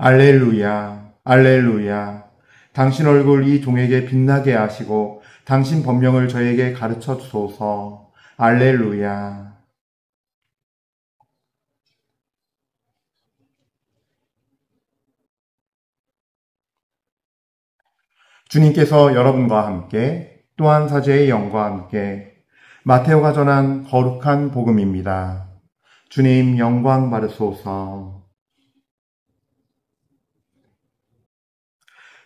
알렐루야, 알렐루야. 당신 얼굴 이 종에게 빛나게 하시고 당신 법령을 저에게 가르쳐 주소서. 알렐루야. 주님께서 여러분과 함께 또한 사제의 영과 함께 마테오가 전한 거룩한 복음입니다. 주님 영광 받으소서.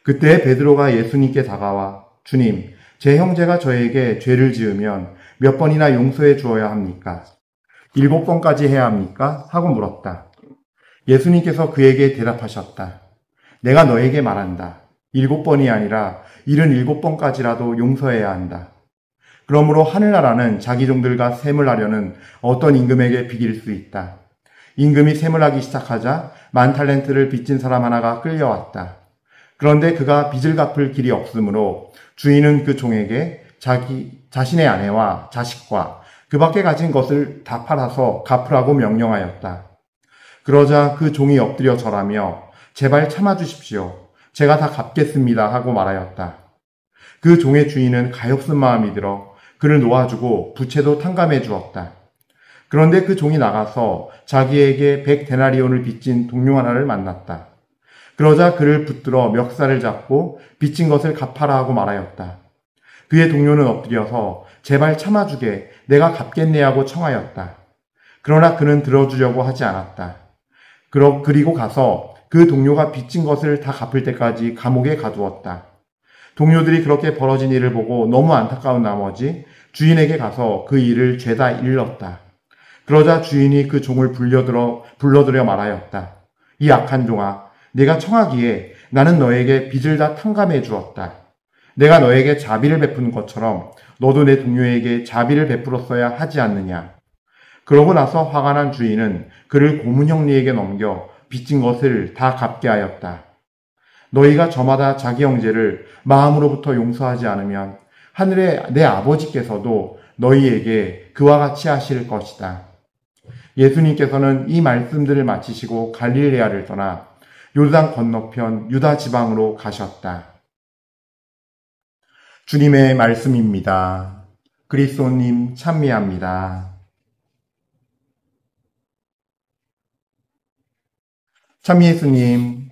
그때 베드로가 예수님께 다가와 주님, 제 형제가 저에게 죄를 지으면 몇 번이나 용서해 주어야 합니까? 7번까지 해야 합니까? 하고 물었다. 예수님께서 그에게 대답하셨다. 내가 너에게 말한다. 7번이 아니라 77번까지라도 용서해야 한다. 그러므로 하늘나라는 자기 종들과 셈을 하려는 어떤 임금에게 비길 수 있다. 임금이 셈을 하기 시작하자 10,000달란트를 빚진 사람 하나가 끌려왔다. 그런데 그가 빚을 갚을 길이 없으므로 주인은 그 종에게 자신의 아내와 자식과 그 밖에 가진 것을 다 팔아서 갚으라고 명령하였다. 그러자 그 종이 엎드려 절하며 제발 참아주십시오. 제가 다 갚겠습니다 하고 말하였다. 그 종의 주인은 가엾은 마음이 들어 그를 놓아주고 부채도 탕감해 주었다. 그런데 그 종이 나가서 자기에게 100데나리온을 빚진 동료 하나를 만났다. 그러자 그를 붙들어 멱살을 잡고 빚진 것을 갚아라 하고 말하였다. 그의 동료는 엎드려서 제발 참아주게 내가 갚겠네 하고 청하였다. 그러나 그는 들어주려고 하지 않았다. 그리고 가서 그 동료가 빚진 것을 다 갚을 때까지 감옥에 가두었다. 동료들이 그렇게 벌어진 일을 보고 너무 안타까운 나머지 주인에게 가서 그 일을 죄다 일렀다. 그러자 주인이 그 종을 불러들여 말하였다. 이 악한 종아, 내가 청하기에 나는 너에게 빚을 다 탕감해 주었다. 내가 너에게 자비를 베푸는 것처럼 너도 내 동료에게 자비를 베풀었어야 하지 않느냐. 그러고 나서 화가 난 주인은 그를 고문형리에게 넘겨 빚진 것을 다 갚게 하였다. 너희가 저마다 자기 형제를 마음으로부터 용서하지 않으면 하늘의 내 아버지께서도 너희에게 그와 같이 하실 것이다. 예수님께서는 이 말씀들을 마치시고 갈릴레아를 떠나 요르단 건너편 유다 지방으로 가셨다. 주님의 말씀입니다. 그리스도님 찬미합니다. 찬미 예수님,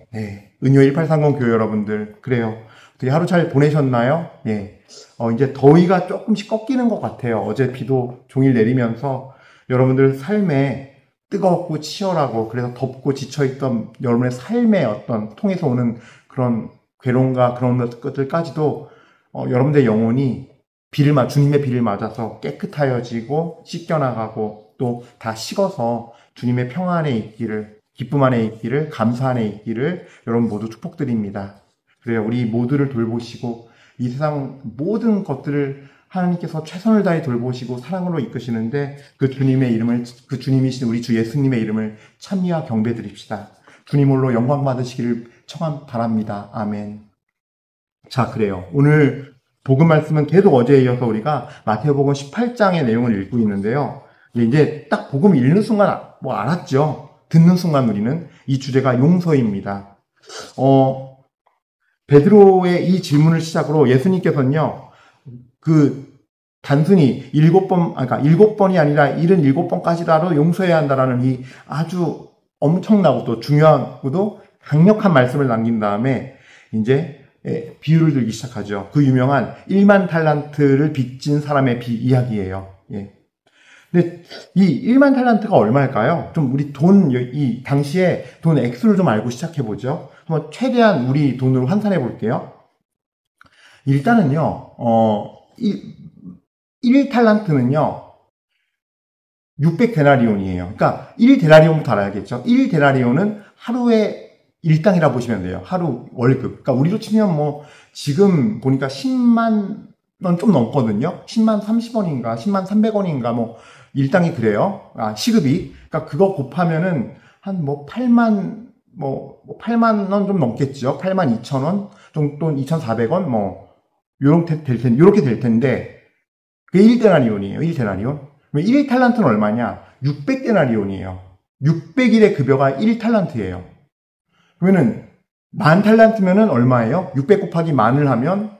은효 1830 교회 여러분들, 그래요. 어떻게 하루 잘 보내셨나요? 이제 더위가 조금씩 꺾이는 것 같아요. 어제 비도 종일 내리면서 여러분들 삶에 뜨겁고 치열하고 그래서 덥고 지쳐있던 여러분의 삶의 어떤 통해서 오는 그런 괴로움과 그런 것들까지도 여러분들의 영혼이 주님의 비를 맞아서 깨끗하여지고 씻겨나가고 또 다 식어서 주님의 평안 안에 있기를, 기쁨 안에 있기를, 감사 안에 있기를 여러분 모두 축복드립니다. 그래요. 우리 모두를 돌보시고 이 세상 모든 것들을 하나님께서 최선을 다해 돌보시고 사랑으로 이끄시는데 그 주님이신 우리 주 예수님의 이름을 찬미와 경배 드립시다. 주님 홀로 영광 받으시기를 바랍니다. 아멘. 자, 그래요. 오늘 복음 말씀은 계속 어제에 이어서 우리가 마태복음 18장의 내용을 읽고 있는데요. 이제 딱 복음 읽는 순간 알았죠. 듣는 순간 우리는 이 주제가 용서입니다. 베드로의 이 질문을 시작으로 예수님께서는요, 단순히 7번이 아니라 77번까지라도 용서해야 한다라는 이 아주 엄청나고 또 중요하고도 강력한 말씀을 남긴 다음에 이제 비유를 들기 시작하죠. 그 유명한 1만 달란트를 빚진 사람의 이야기예요. 근데 이 1만 달란트가 얼마일까요? 좀 우리 이 당시에 돈 액수를 좀 알고 시작해보죠. 한번 최대한 우리 돈으로 환산해 볼게요. 일단은요, 1달란트는요, 600데나리온이에요. 그러니까 1데나리온부터 알아야겠죠. 1데나리온은 하루의 일당이라 보시면 돼요. 하루 월급. 그러니까 우리로 치면 지금 보니까 10만 원 좀 넘거든요. 10만 30원인가, 10만 300원인가 일당이 그래요. 시급이. 그러니까 그거 곱하면은 한 8만 원 좀 넘겠죠. 8만 2천 원 정도, 2,400원 요렇게 될 텐데 그게 1데나리온이에요. 1데나리온. 1달란트는 얼마냐? 600데나리온이에요. 600일의 급여가 1달란트예요. 그러면은, 10,000탈란트면은 얼마예요? 600 곱하기 만을 하면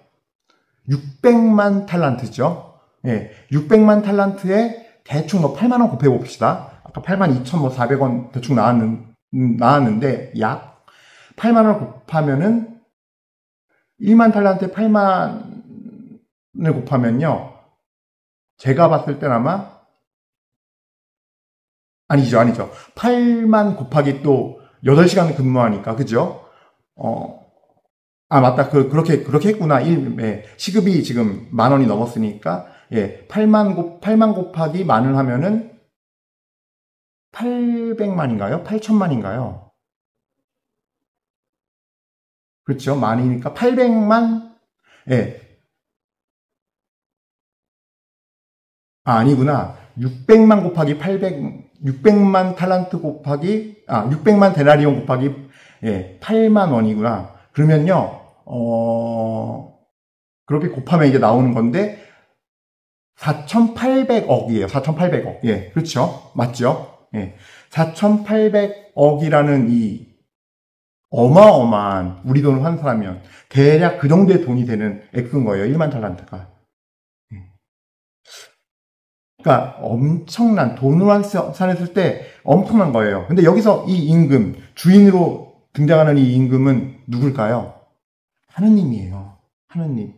600만 탈란트죠. 예, 600만 탈란트에 대충 뭐 8만 원 곱해 봅시다. 아까 82,400원 대충 나왔는데, 약 8만 원 곱하면은 1만 탈란트에 8만을 곱하면요. 제가 봤을 땐 아마, 아니죠. 8만 곱하기 또 8시간 근무하니까, 그죠? 맞다. 그렇게 했구나. 시급이 지금 10,000원이 넘었으니까, 예, 8만 곱하기 만을 하면은 800만인가요? 8천만인가요? 그렇죠. 만이니까 800만, 예. 아니구나. 600만 곱하기 600만 탈란트 곱하기, 600만 데나리온 곱하기, 예, 8만 원이구나. 그러면요, 그렇게 곱하면 이제 나오는 건데, 4,800억이에요. 4,800억. 예, 그렇죠. 맞죠? 예. 4,800억이라는 이 어마어마한 우리 돈을 환산하면 대략 그 정도의 돈이 되는 액수인 거예요. 1만 탈란트가. 그러니까 엄청난 돈으로 환산했을 때 엄청난 거예요. 근데 여기서 이 임금, 주인으로 등장하는 이 임금은 누굴까요? 하느님이에요. 하느님.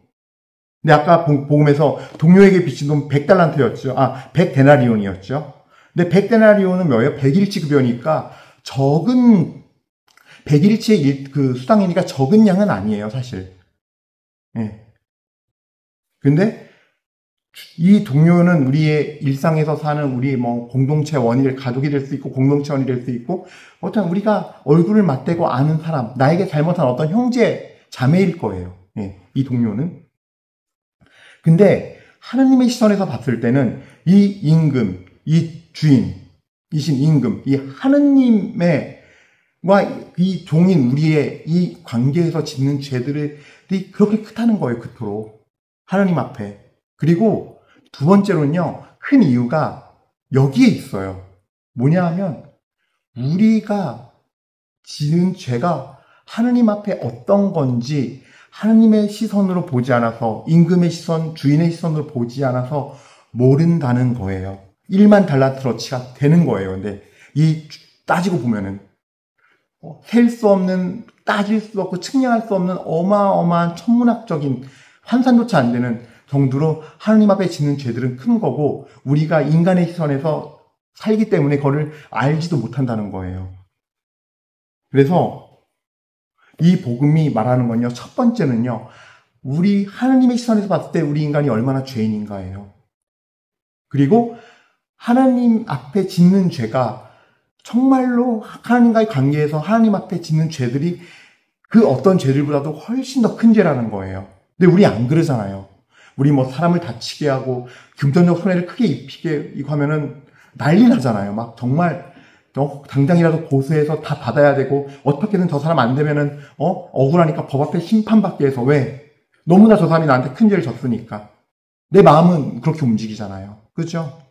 근데 아까 복음에서 동료에게 빚진 돈 100달란트였죠. 100데나리온이었죠. 근데 100데나리온은 뭐예요? 100일치 급여니까 적은 100일치의 그 수당이니까 적은 양은 아니에요, 사실. 예. 근데 이 동료는 우리의 일상에서 사는 우리 뭐 공동체 원이 가족이 될 수 있고 공동체 원이 될 수 있고 어떤 우리가 얼굴을 맞대고 아는 사람, 나에게 잘못한 어떤 형제, 자매일 거예요. 예, 이 동료는. 근데 하나님의 시선에서 봤을 때는 이 임금, 이 주인이신 임금, 이 하느님의 이 종인 우리의 이 관계에서 짓는 죄들이 그렇게 크다는 거예요, 그토록. 하나님 앞에. 그리고 두 번째로는요, 큰 이유가 여기에 있어요. 뭐냐 하면, 우리가 지은 죄가 하나님 앞에 어떤 건지 하나님의 시선으로 보지 않아서, 임금의 시선, 주인의 시선으로 보지 않아서 모른다는 거예요. 1만 달란트러치가 되는 거예요. 근데 따지고 보면은, 셀 수 없는, 따질 수 없고 측량할 수 없는 어마어마한 천문학적인 환산조차 안 되는 정도로 하나님 앞에 짓는 죄들은 큰 거고 우리가 인간의 시선에서 살기 때문에 그거를 알지도 못한다는 거예요. 그래서 이 복음이 말하는 건요. 첫 번째는요. 우리 하나님의 시선에서 봤을 때 우리 인간이 얼마나 죄인인가예요. 그리고 하나님 앞에 짓는 죄가 정말로 하나님과의 관계에서 하나님 앞에 짓는 죄들이 그 어떤 죄들보다도 훨씬 더 큰 죄라는 거예요. 근데 우리 안 그러잖아요. 우리 뭐 사람을 다치게 하고 금전적 손해를 크게 입히게 이거 하면은 난리 나잖아요. 막 정말 당장이라도 고소해서 다 받아야 되고 어떻게든 저 사람 안 되면은 억울하니까 법 앞에 심판받게 해서 왜? 너무나 저 사람이 나한테 큰 죄를 졌으니까. 내 마음은 그렇게 움직이잖아요. 그죠?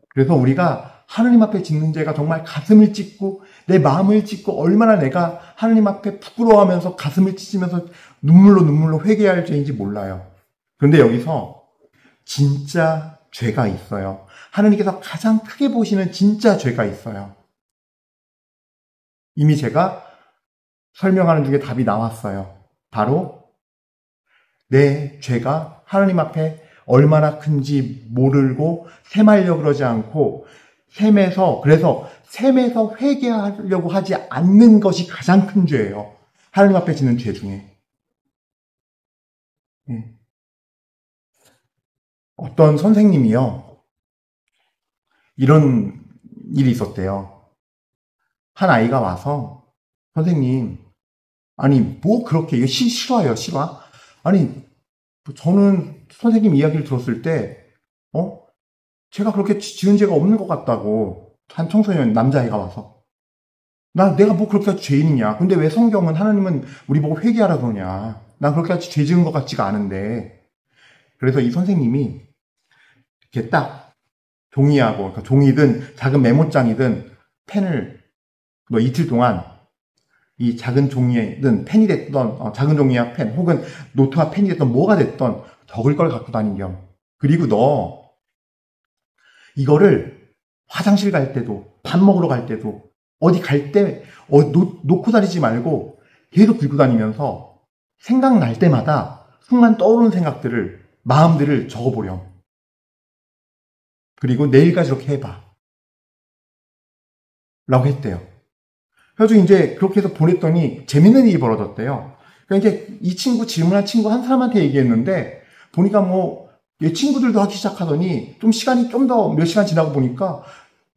그래서 우리가 하나님 앞에 짓는 죄가 정말 가슴을 찢고 내 마음을 찢고 얼마나 내가 하나님 앞에 부끄러워하면서 가슴을 찢으면서 눈물로 회개할 죄인지 몰라요. 그런데 여기서 진짜 죄가 있어요. 하나님께서 가장 크게 보시는 진짜 죄가 있어요. 이미 제가 설명하는 중에 답이 나왔어요. 바로 내 죄가 하나님 앞에 얼마나 큰지 모르고 셈하려고 그러지 않고 그래서 셈에서 회개하려고 하지 않는 것이 가장 큰 죄예요. 하나님 앞에 짓는 죄 중에. 어떤 선생님이요. 이런 일이 있었대요. 한 아이가 와서 선생님, 아니 뭐 그렇게 이게 실화예요, 실화? 아니 저는 선생님 이야기를 들었을 때 제가 그렇게 지은 죄가 없는 것 같다고 한 청소년 남자애가 와서 내가 뭐 그렇게까지 죄인이냐? 근데 왜 성경은 하나님은 우리 보고 회개하라 그러냐? 난 그렇게까지 죄 지은 것 같지가 않은데. 그래서 이 선생님이 이렇게 딱 종이하고 그러니까 종이든 작은 메모장이든 펜을 뭐 이틀 동안 이 작은 종이든 펜이 됐던, 작은 종이와 펜, 혹은 노트와 펜이 됐던 뭐가 됐던 적을 걸 갖고 다니렴. 그리고 너, 이거를 화장실 갈 때도, 밥 먹으러 갈 때도, 어디 갈 때, 놓고 다니지 말고 계속 들고 다니면서 생각날 때마다 순간 떠오르는 생각들을, 마음들을 적어보렴. 그리고 내일까지 이렇게 해봐. 라고 했대요. 그래서 이제 그렇게 해서 보냈더니 재밌는 일이 벌어졌대요. 그러니까 이제 이 친구, 질문한 친구 한 사람한테 얘기했는데, 보니까 뭐, 얘 친구들도 하기 시작하더니, 좀 시간이 좀 더 몇 시간 지나고 보니까,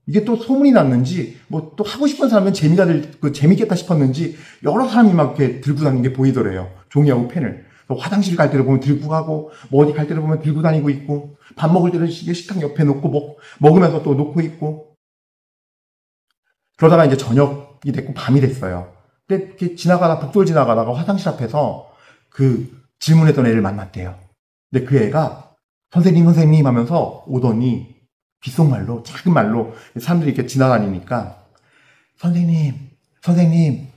이게 또 소문이 났는지, 뭐 또 하고 싶은 사람은 재밌겠다 싶었는지, 여러 사람이 막 이렇게 들고 다니는 게 보이더래요. 종이하고 펜을. 화장실 갈 때도 보면 들고 가고, 뭐 어디 갈 때도 보면 들고 다니고 있고, 밥 먹을 때도 식탁 옆에 놓고, 먹으면서 또 놓고 있고. 그러다가 이제 저녁이 됐고, 밤이 됐어요. 근데 이렇게 복도를 지나가다가 화장실 앞에서 그 질문했던 애를 만났대요. 근데 그 애가, 선생님 하면서 오더니, 귓속말로, 작은 말로, 사람들이 이렇게 지나다니니까, 선생님,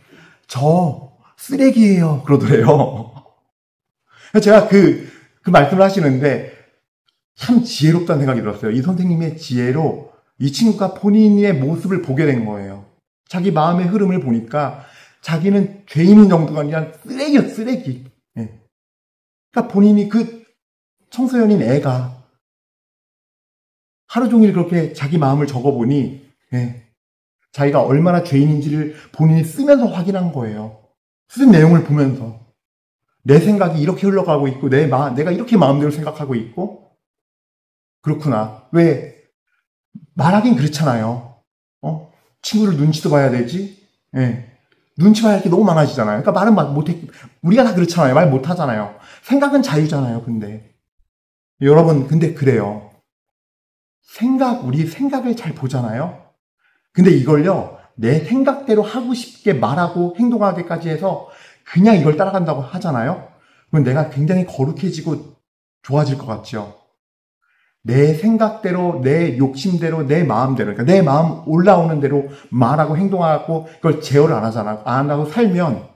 저 쓰레기예요. 그러더래요. 제가 그 말씀을 하시는데, 참 지혜롭다는 생각이 들었어요. 이 선생님의 지혜로 이 친구가 본인의 모습을 보게 된 거예요. 자기 마음의 흐름을 보니까, 자기는 죄인인 정도가 아니라 쓰레기예요, 쓰레기. 예. 그러니까 본인이 그 청소년인 애가 하루 종일 그렇게 자기 마음을 적어보니, 예, 자기가 얼마나 죄인인지를 본인이 쓰면서 확인한 거예요. 쓴 내용을 보면서. 내 생각이 이렇게 흘러가고 있고, 내가 이렇게 마음대로 생각하고 있고, 그렇구나. 왜? 말하긴 그렇잖아요. 친구를 눈치도 봐야 되지? 예. 눈치 봐야 할 게 너무 많아지잖아요. 그러니까 말은 우리가 다 그렇잖아요. 말 못 하잖아요. 생각은 자유잖아요, 근데. 여러분, 근데 그래요. 우리 생각을 잘 보잖아요. 근데 이걸요, 내 생각대로 하고 싶게 말하고 행동하기까지 해서 그냥 이걸 따라간다고 하잖아요. 그럼 내가 굉장히 거룩해지고 좋아질 것 같죠. 내 생각대로, 내 욕심대로, 내 마음대로, 그러니까 내 마음 올라오는 대로 말하고 행동하고 그걸 제어를 안 하고 살면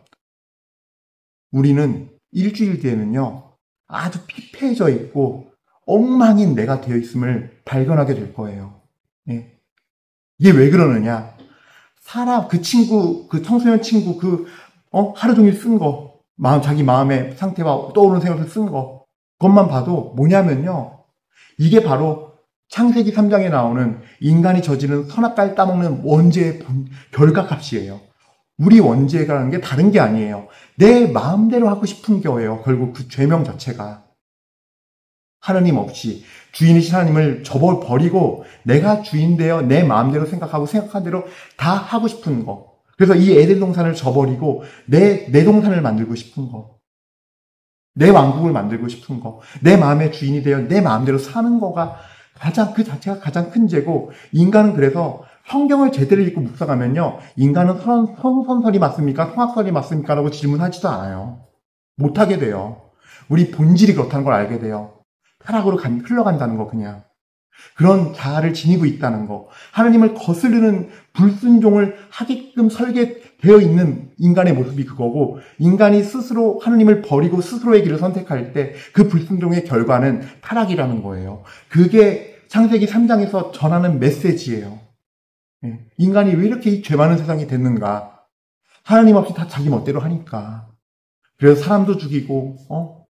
우리는 일주일 뒤에는요, 아주 피폐해져 있고 엉망인 내가 되어 있음을 발견하게 될 거예요. 예. 이게 왜 그러느냐? 그 친구, 그 청소년 친구, 하루 종일 쓴 거, 자기 마음의 상태와 떠오르는 생각을 쓴 거, 그것만 봐도 뭐냐면요. 이게 바로 창세기 3장에 나오는 인간이 저지른 선악과를 따먹는 원죄의 결과값이에요. 우리 원죄라는 게 다른 게 아니에요. 내 마음대로 하고 싶은 거예요. 결국 그 죄명 자체가. 하나님 없이 주인이신 하나님을 접어버리고 내가 주인 되어 내 마음대로 생각하고 생각한 대로 다 하고 싶은 거. 그래서 이 에덴 동산을 저버리고 내 동산을 만들고 싶은 거. 내 왕국을 만들고 싶은 거. 내 마음의 주인이 되어 내 마음대로 사는 거가 그 자체가 가장 큰 죄고, 인간은 그래서 성경을 제대로 읽고 묵상하면요, 인간은 성선설이 맞습니까? 성악설이 맞습니까? 라고 질문하지도 않아요. 못하게 돼요. 우리 본질이 그렇다는 걸 알게 돼요. 타락으로 흘러간다는 거, 그냥. 그런 자아를 지니고 있다는 거. 하나님을 거스르는 불순종을 하게끔 설계되어 있는 인간의 모습이 그거고, 인간이 스스로 하나님을 버리고 스스로의 길을 선택할 때 그 불순종의 결과는 타락이라는 거예요. 그게 창세기 3장에서 전하는 메시지예요. 인간이 왜 이렇게 이 죄 많은 세상이 됐는가? 하나님 없이 다 자기 멋대로 하니까. 그래서 사람도 죽이고,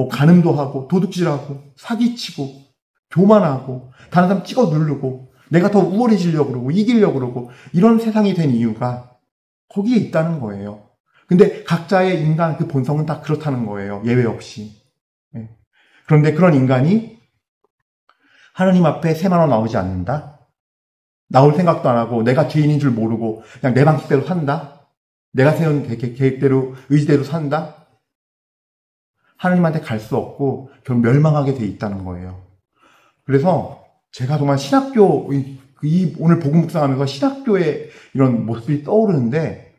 간음도 하고, 도둑질하고, 사기치고, 교만하고, 다른 사람 찍어 누르고, 내가 더 우월해지려고 그러고, 이기려고 그러고, 이런 세상이 된 이유가 거기에 있다는 거예요. 근데 각자의 인간 그 본성은 다 그렇다는 거예요. 예외 없이. 그런데 그런 인간이 하나님 앞에 새만로 나오지 않는다? 나올 생각도 안 하고, 내가 죄인인 줄 모르고, 그냥 내 방식대로 산다? 내가 세운 계획대로, 의지대로 산다? 하나님한테 갈 수 없고 결국 멸망하게 돼 있다는 거예요. 그래서 제가 정말 오늘 복음 묵상하면서 신학교의 이런 모습이 떠오르는데,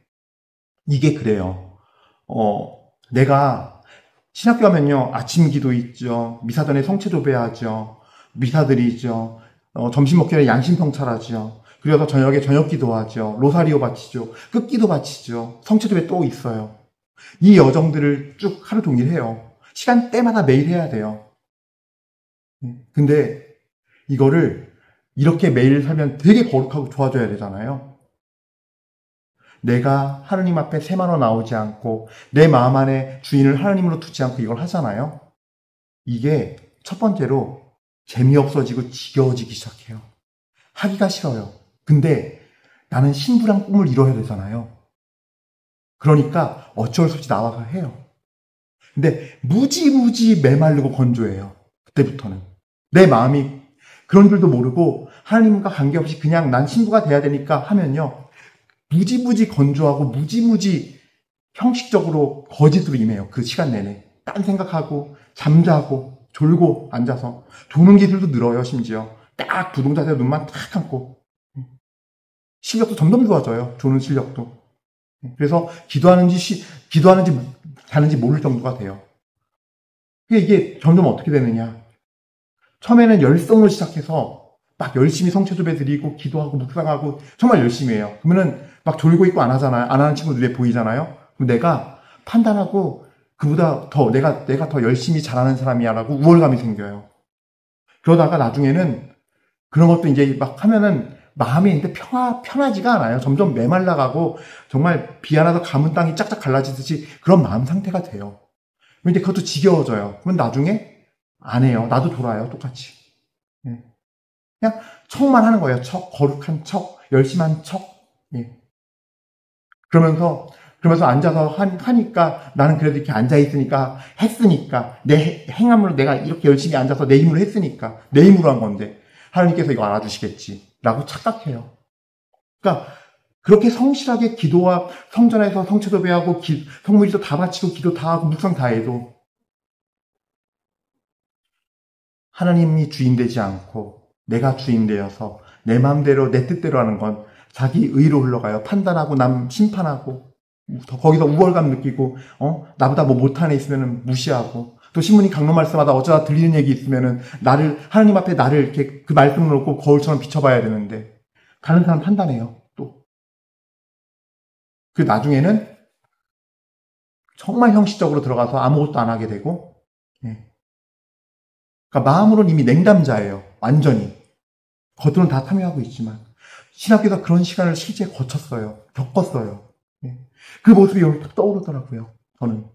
이게 그래요. 내가 신학교 하면요, 아침 기도 있죠, 미사 전에 성체 조배하죠, 미사들이 있죠, 점심 먹기 전에 양심 성찰하죠, 그래서 저녁에 저녁 기도하죠. 로사리오 바치죠. 끝기도 바치죠. 성체조회 또 있어요. 이 여정들을 쭉 하루 종일 해요. 시간대마다 매일 해야 돼요. 근데 이거를 이렇게 매일 살면 되게 거룩하고 좋아져야 되잖아요. 내가 하느님 앞에 세만원 나오지 않고 내 마음 안에 주인을 하느님으로 두지 않고 이걸 하잖아요. 이게 첫 번째로 재미없어지고 지겨워지기 시작해요. 하기가 싫어요. 근데 나는 신부랑 꿈을 이뤄야 되잖아요. 그러니까 어쩔 수 없이 나와서 해요. 근데 무지무지 메마르고 건조해요. 그때부터는. 내 마음이 그런 줄도 모르고 하나님과 관계없이 그냥 난 신부가 돼야 되니까 하면요. 무지무지 건조하고 무지무지 형식적으로 거짓으로 임해요. 그 시간 내내. 딴 생각하고 잠자고 졸고 앉아서 조는 기술도 늘어요. 심지어 딱 부동자세로 눈만 탁 감고 실력도 점점 좋아져요. 조는 실력도. 그래서 기도하는지 자는지 모를 정도가 돼요. 이게 점점 어떻게 되느냐. 처음에는 열성으로 시작해서 막 열심히 성체조배 드리고 기도하고 묵상하고 정말 열심히 해요. 그러면은 막 졸고 있고 안 하잖아요. 안 하는 친구 눈에 보이잖아요. 그럼 내가 판단하고 그보다 더 내가 더 열심히 잘하는 사람이야라고 우월감이 생겨요. 그러다가 나중에는 그런 것도 이제 막 하면은 마음이 근데 편하지가 않아요. 점점 메말라가고 정말 비 하나서 감은 땅이 짝짝 갈라지듯이 그런 마음 상태가 돼요. 근데 그것도 지겨워져요. 그럼 나중에 안 해요. 나도 돌아요. 똑같이. 그냥 척만 하는 거예요. 척, 거룩한 척, 열심한 척. 그러면서 앉아서 하니까 나는 그래도 이렇게 앉아있으니까 했으니까 내 행함으로 내가 이렇게 열심히 앉아서 내 힘으로 했으니까 내 힘으로 한 건데 하나님께서 이거 알아주시겠지 라고 착각해요. 그러니까 그렇게 성실하게 기도와 성전에서 성체도배하고 성물이도 다 바치고 기도 다 하고 묵상 다 해도 하나님이 주인 되지 않고 내가 주인 되어서 내 마음대로 내 뜻대로 하는 건 자기 의로 흘러가요. 판단하고 남 심판하고 거기서 우월감 느끼고 나보다 뭐 못한 애 있으면 무시하고 또 신부님 강론 말씀마다 어쩌다 들리는 얘기 있으면은 하나님 앞에 나를 이렇게 그 말씀을 놓고 거울처럼 비춰봐야 되는데 다른 사람 판단해요. 또 그 나중에는 정말 형식적으로 들어가서 아무것도 안 하게 되고 그러니까 마음으로는 이미 냉담자예요. 완전히. 겉으로는 다 탐욕하고 있지만 신학교에서 그런 시간을 실제 거쳤어요. 겪었어요. 그 모습이 오늘 딱 떠오르더라고요. 저는.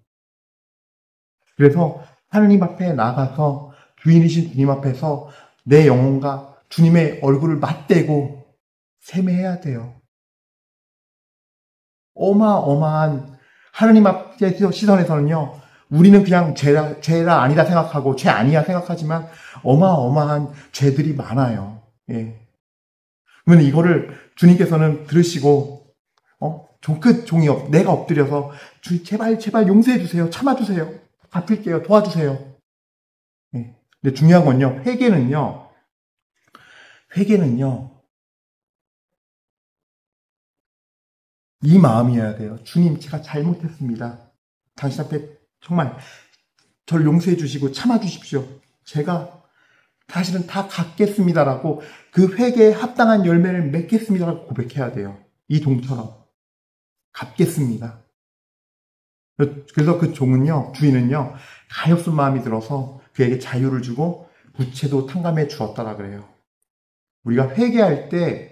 그래서 하느님 앞에 나가서 주인이신 주님 앞에서 내 영혼과 주님의 얼굴을 맞대고 세매해야 돼요. 어마어마한 하느님 앞의 시선에서는요. 우리는 그냥 죄라 아니다 생각하고 죄 아니야 생각하지만 어마어마한 죄들이 많아요. 그러면 이거를 주님께서는 들으시고 내가 엎드려서 제발 용서해 주세요. 참아 주세요. 갚을게요. 도와주세요. 근데 중요한 건요. 회개는요. 이 마음이어야 돼요. 주님, 제가 잘못했습니다. 당신 앞에 정말 저를 용서해 주시고 참아 주십시오. 제가 사실은 다 갚겠습니다라고 그 회개에 합당한 열매를 맺겠습니다라고 고백해야 돼요. 이 종처럼. 갚겠습니다. 그래서 그 주인은요, 가엾은 마음이 들어서 그에게 자유를 주고 부채도 탕감해 주었다라 그래요. 우리가 회개할 때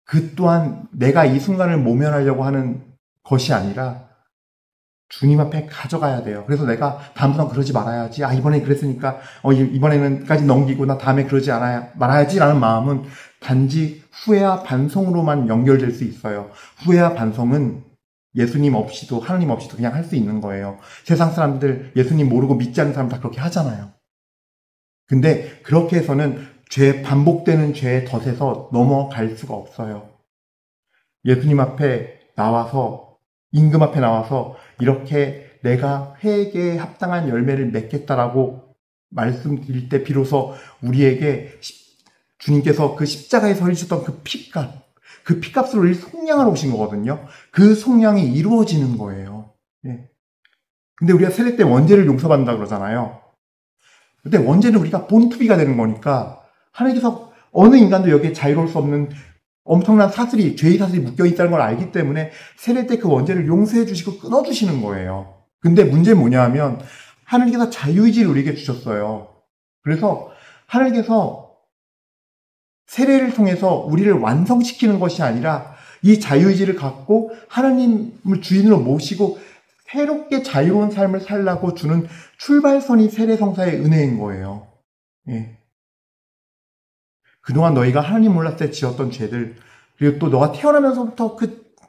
그 또한 내가 이 순간을 모면하려고 하는 것이 아니라 주님 앞에 가져가야 돼요. 그래서 내가 다음부터는 그러지 말아야지. 이번에 그랬으니까 이번에는까지 넘기고 나 다음에 그러지 말아야지라는 마음은 단지 후회와 반성으로만 연결될 수 있어요. 후회와 반성은 예수님 없이도 하나님 없이도 그냥 할 수 있는 거예요. 세상 사람들 예수님 모르고 믿지 않는 사람 다 그렇게 하잖아요. 근데 그렇게 해서는 반복되는 죄의 덫에서 넘어갈 수가 없어요. 예수님 앞에 나와서 임금 앞에 나와서 이렇게 내가 회개에 합당한 열매를 맺겠다라고 말씀드릴 때 비로소 우리에게 주님께서 그 십자가에서 흘리셨던 그 피값을 우리 속량하러 오신 거거든요. 그 속량이 이루어지는 거예요. 근데 우리가 세례 때 원죄를 용서받는다 그러잖아요. 근데 원죄는 우리가 본투비가 되는 거니까 하나님께서 어느 인간도 여기에 자유로울 수 없는 엄청난 사슬이, 죄의 사슬이 묶여있다는 걸 알기 때문에 세례 때 그 원죄를 용서해 주시고 끊어주시는 거예요. 근데 문제는 뭐냐 하면 하나님께서 자유의지를 우리에게 주셨어요. 그래서 하나님께서 세례를 통해서 우리를 완성시키는 것이 아니라 이 자유의지를 갖고 하나님을 주인으로 모시고 새롭게 자유로운 삶을 살라고 주는 출발선이 세례성사의 은혜인 거예요. 예. 그동안 너희가 하나님 몰랐을 때 지었던 죄들, 그리고 또 너가 태어나면서부터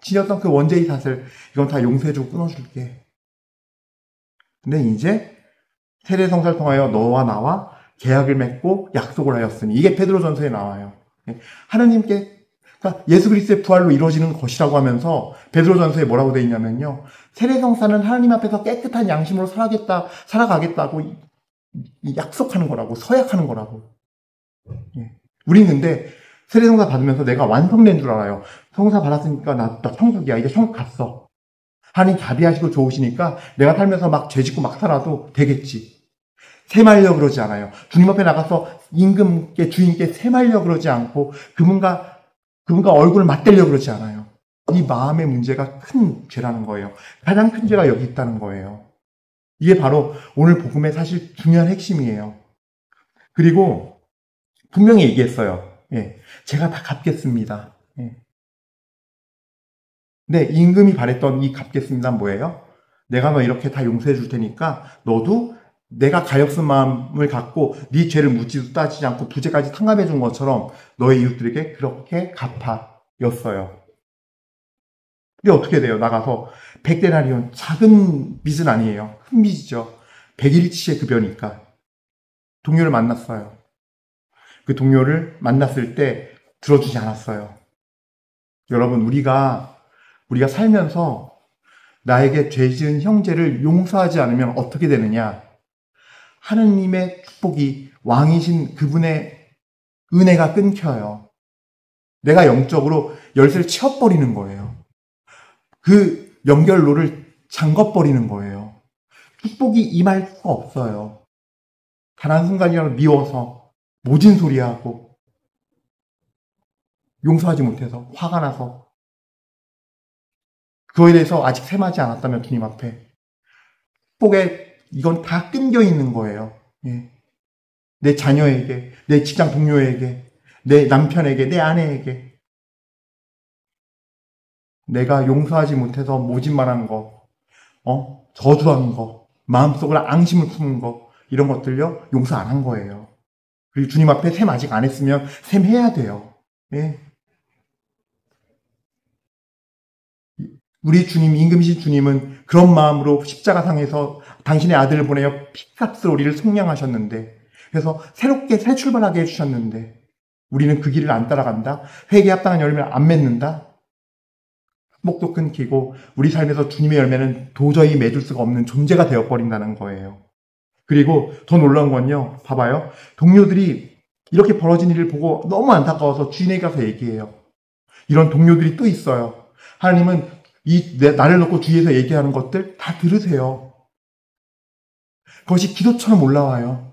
지었던 그 원죄의 사슬, 이건 다 용서해주고 끊어줄게. 근데 이제 세례성사를 통하여 너와 나와 계약을 맺고 약속을 하였으니, 이게 베드로전서에 나와요. 하나님께, 그러니까 예수 그리스도의 부활로 이루어지는 것이라고 하면서 베드로전서에 뭐라고 되어 있냐면요, 세례성사는 하나님 앞에서 깨끗한 양심으로 살아가겠다고 약속하는 거라고, 서약하는 거라고. 우린 근데 세례성사 받으면서 내가 완성된 줄 알아요. 성사 받았으니까 나 천국이야. 이제 천국 갔어. 하나님 자비하시고 좋으시니까 내가 살면서 막 죄짓고 막 살아도 되겠지. 세말려 그러지 않아요. 주님 앞에 나가서 임금께, 주인께 세말려 그러지 않고 그분과 얼굴을 맞대려 그러지 않아요. 이 마음의 문제가 큰 죄라는 거예요. 가장 큰 죄가 여기 있다는 거예요. 이게 바로 오늘 복음의 사실 중요한 핵심이에요. 그리고 분명히 얘기했어요. 예, 제가 다 갚겠습니다. 예. 네, 임금이 바랬던 이 갚겠습니다는 뭐예요? 내가 너 이렇게 다 용서해 줄 테니까 너도 내가 가엾은 마음을 갖고 네 죄를 묻지도 따지지 않고 부재까지 탕감해 준 것처럼 너의 이웃들에게 그렇게 갚아였어요. 근데 어떻게 돼요? 나가서 100데나리온, 작은 빚은 아니에요. 큰 빚이죠. 100일치의 급여니까. 동료를 만났어요. 그 동료를 만났을 때 들어주지 않았어요. 여러분, 우리가 살면서 나에게 죄 지은 형제를 용서하지 않으면 어떻게 되느냐? 하느님의 축복이, 왕이신 그분의 은혜가 끊겨요. 내가 영적으로 열쇠를 치워버리는 거예요. 그 연결로를 잠궈버리는 거예요. 축복이 임할 수가 없어요. 단 한순간이라도 미워서 모진 소리하고 용서하지 못해서 화가 나서 그거에 대해서 아직 셈하지 않았다면 주님 앞에 축복에 이건 다 끊겨 있는 거예요. 예. 내 자녀에게, 내 직장 동료에게, 내 남편에게, 내 아내에게 내가 용서하지 못해서 모진말한 거, 저주한 거, 마음속으로 앙심을 품은 거, 이런 것들요 용서 안 한 거예요. 그리고 주님 앞에 셈 아직 안 했으면 셈 해야 돼요. 예. 우리 주님, 임금이신 주님은 그런 마음으로 십자가상에서 당신의 아들을 보내어 피값으로 우리를 속량하셨는데, 그래서 새롭게 새 출발하게 해주셨는데 우리는 그 길을 안 따라간다? 회개에 합당한 열매를 안 맺는다? 축복도 끊기고 우리 삶에서 주님의 열매는 도저히 맺을 수가 없는 존재가 되어버린다는 거예요. 그리고 더 놀라운 건요, 봐봐요. 동료들이 이렇게 벌어진 일을 보고 너무 안타까워서 주인에게 가서 얘기해요. 이런 동료들이 또 있어요. 하나님은 나를 놓고 주위에서 얘기하는 것들 다 들으세요. 그것이 기도처럼 올라와요.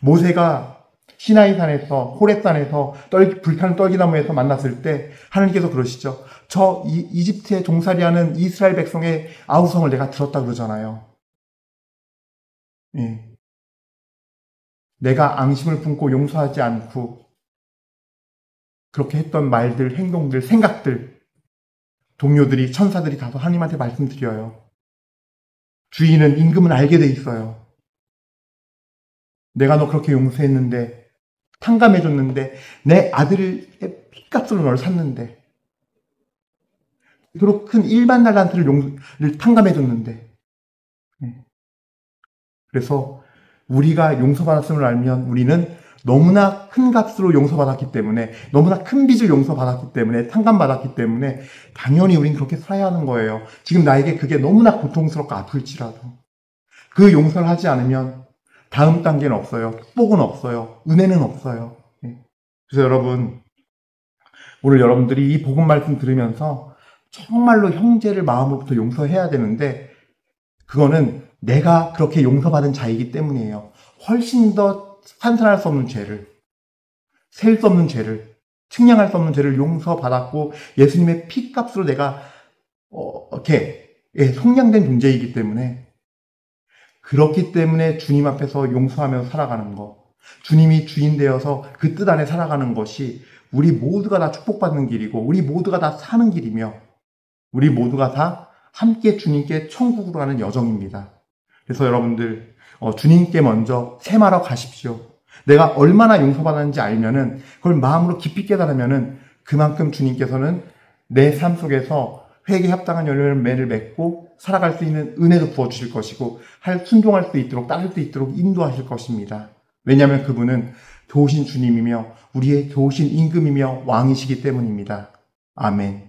모세가 시나이산에서, 호렙산에서 불타는 떨기나무에서 만났을 때 하나님께서 그러시죠. 저 이집트에 종살이하는 이스라엘 백성의 아우성을 내가 들었다 그러잖아요. 예. 내가 앙심을 품고 용서하지 않고 그렇게 했던 말들, 행동들, 생각들, 동료들이, 천사들이 다소 하나님한테 말씀드려요. 주인은, 임금은 알게 돼 있어요. 내가 너 그렇게 용서했는데, 탕감해줬는데, 내 아들의 피값으로 너를 샀는데, 그토록 큰 1만 달란트를 탕감해줬는데. 그래서 우리가 용서받았음을 알면 우리는 너무나 큰 값으로 용서받았기 때문에, 너무나 큰 빚을 용서받았기 때문에, 탕감받았기 때문에 당연히 우린 그렇게 살아야 하는 거예요. 지금 나에게 그게 너무나 고통스럽고 아플지라도. 그 용서를 하지 않으면 다음 단계는 없어요. 축복은 없어요. 은혜는 없어요. 그래서 여러분, 오늘 여러분들이 이 복음 말씀 들으면서 정말로 형제를 마음으로부터 용서해야 되는데, 그거는 내가 그렇게 용서받은 자이기 때문이에요. 훨씬 더 환산할 수 없는 죄를. 셀 수 없는 죄를, 측량할 수 없는 죄를 용서받았고 예수님의 피값으로 내가 속량된 존재이기 때문에, 그렇기 때문에 주님 앞에서 용서하며 살아가는 것, 주님이 주인 되어서 그 뜻 안에 살아가는 것이 우리 모두가 다 축복받는 길이고 우리 모두가 다 사는 길이며 우리 모두가 다 함께 주님께 천국으로 가는 여정입니다. 그래서 여러분들 주님께 먼저 세마러 가십시오. 내가 얼마나 용서받았는지 알면은, 그걸 마음으로 깊이 깨달으면은 그만큼 주님께서는 내 삶 속에서 회개에 합당한 열매를 맺고 살아갈 수 있는 은혜도 부어주실 것이고 순종할 수 있도록, 따를 수 있도록 인도하실 것입니다. 왜냐하면 그분은 좋으신 주님이며 우리의 좋으신 임금이며 왕이시기 때문입니다. 아멘.